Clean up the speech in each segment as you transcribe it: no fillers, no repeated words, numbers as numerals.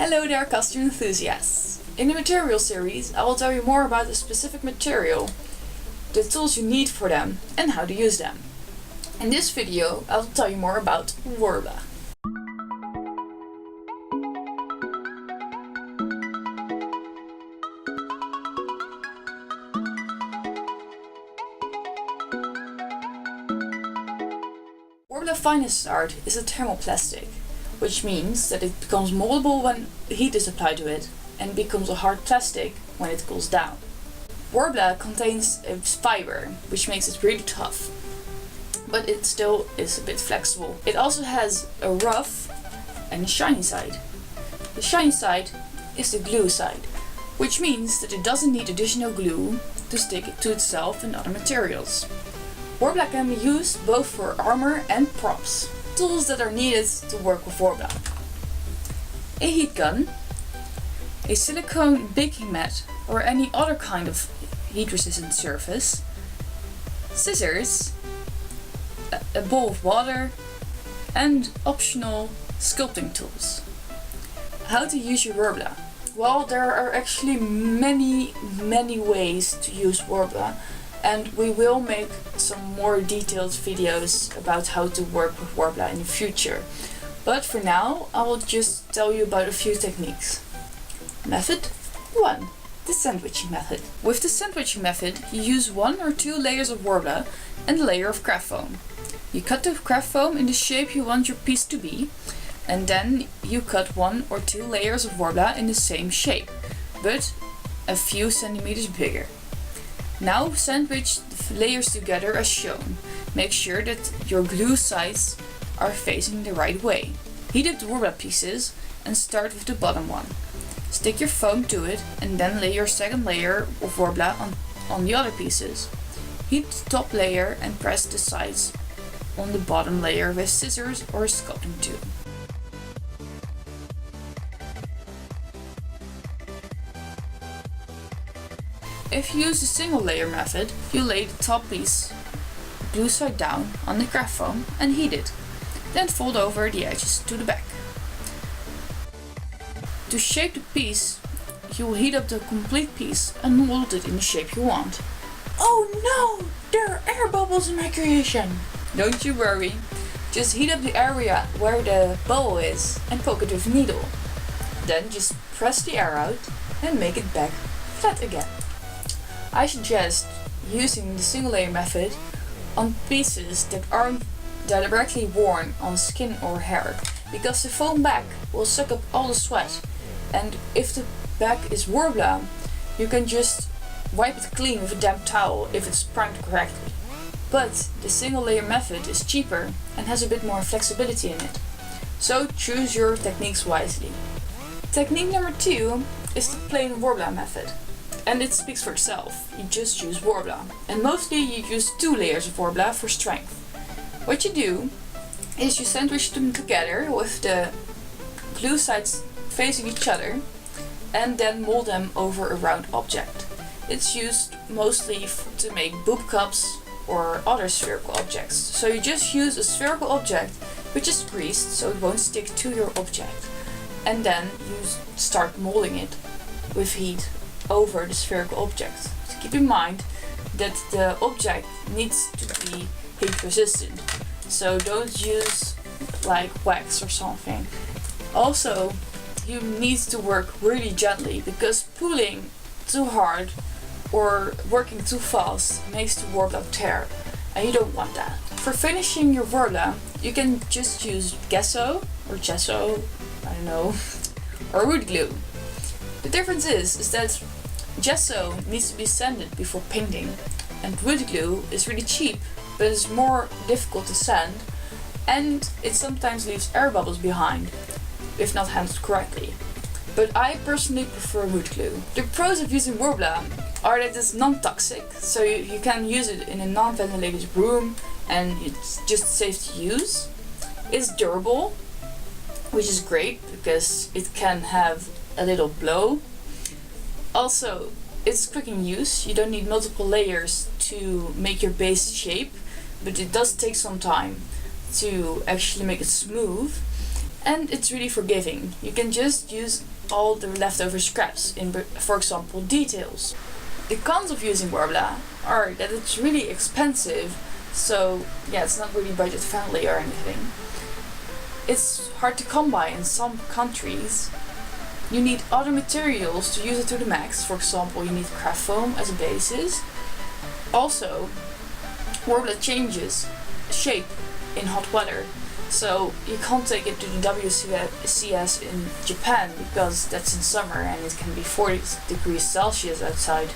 Hello there, custom enthusiasts! In the material series, I will tell you more about a specific material, the tools you need for them, and how to use them. In this video, I will tell you more about Worbla. Worbla Finest Art is a thermoplastic, which means that it becomes moldable when heat is applied to it and becomes a hard plastic when it cools down. Worbla contains a fiber, which makes it really tough, but it still is a bit flexible. It also has a rough and a shiny side. The shiny side is the glue side, which means that it doesn't need additional glue to stick it to itself and other materials. Worbla can be used both for armor and props. Tools that are needed to work with Worbla: a heat gun, a silicone baking mat or any other kind of heat resistant surface, scissors, a bowl of water, and optional sculpting tools. How to use your Worbla? Well, there are actually many ways to use Worbla, and we will make some more detailed videos about how to work with Worbla in the future. But for now, I will just tell you about a few techniques. Method 1. The sandwiching method. With the sandwiching method, you use 1 or 2 layers of Worbla and a layer of craft foam. You cut the craft foam in the shape you want your piece to be, and then you cut 1 or 2 layers of Worbla in the same shape, but a few centimeters bigger. Now sandwich the layers together as shown. Make sure that your glue sides are facing the right way. Heat up the Worbla pieces and start with the bottom one. Stick your foam to it and then lay your second layer of Worbla on the other pieces. Heat the top layer and press the sides on the bottom layer with scissors or a sculpting tool. If you use the single layer method, you lay the top piece glue side down on the craft foam and heat it. Then fold over the edges to the back. To shape the piece, you will heat up the complete piece and mold it in the shape you want. Oh no! There are air bubbles in my creation! Don't you worry, just heat up the area where the bubble is and poke it with a needle. Then just press the air out and make it back flat again. I suggest using the single layer method on pieces that aren't directly worn on skin or hair, because the foam back will suck up all the sweat, and if the back is Worbla, you can just wipe it clean with a damp towel if it's primed correctly. But the single layer method is cheaper and has a bit more flexibility in it, so choose your techniques wisely. Technique number 2 is the plain Worbla method. And it speaks for itself. You just use Worbla. And mostly you use 2 layers of Worbla for strength. What you do is you sandwich them together with the glue sides facing each other and then mold them over a round object. It's used mostly to make boob cups or other spherical objects. So you just use a spherical object which is greased so it won't stick to your object. And then you start molding it with heat over the spherical object. So keep in mind that the object needs to be heat resistant, so don't use like wax or something. Also, you need to work really gently, because pulling too hard or working too fast makes the Worbla tear, and you don't want that. For finishing your Worbla, you can just use gesso, I don't know, or wood glue. The difference is that gesso needs to be sanded before painting, and wood glue is really cheap, but it's more difficult to sand, and it sometimes leaves air bubbles behind, if not handled correctly. But I personally prefer wood glue. The pros of using Worbla are that it's non-toxic, so you can use it in a non-ventilated room and it's just safe to use. It's durable, which is great because it can have a little blow. Also, it's quick in use. You don't need multiple layers to make your base shape, but it does take some time to actually make it smooth. and it's really forgiving. You can just use all the leftover scraps in, for example, details. The cons of using Worbla are that it's really expensive, so yeah, it's not really budget friendly or anything. It's hard to come by in some countries. You need other materials to use it to the max. For example, you need craft foam as a basis. Also, Worbla changes shape in hot weather, so you can't take it to the WCS in Japan because that's in summer and it can be 40 degrees Celsius outside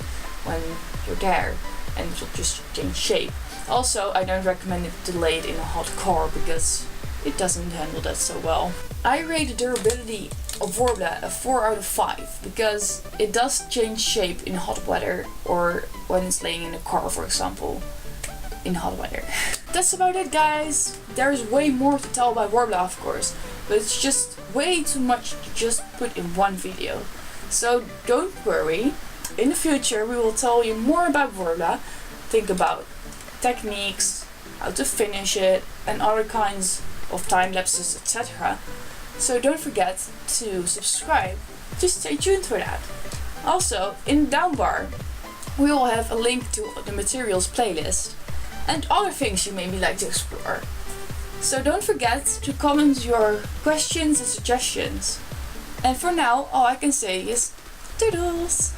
when you're there, and it will just change shape. Also, I don't recommend it delayed in a hot car because it doesn't handle that so well. I rate the durability of Worbla a 4 out of 5 because it does change shape in hot weather or when it's laying in a car, for example, in hot weather. That's about it, guys. There's way more to tell about Worbla, of course, but it's just way too much to just put in one video. So don't worry, in the future we will tell you more about Worbla. Think about techniques, how to finish it, and other kinds of time lapses, etc. So don't forget to subscribe to stay tuned for that. Also, in the down bar we will have a link to the materials playlist and other things you maybe like to explore. So don't forget to comment your questions and suggestions. And for now, all I can say is toodles!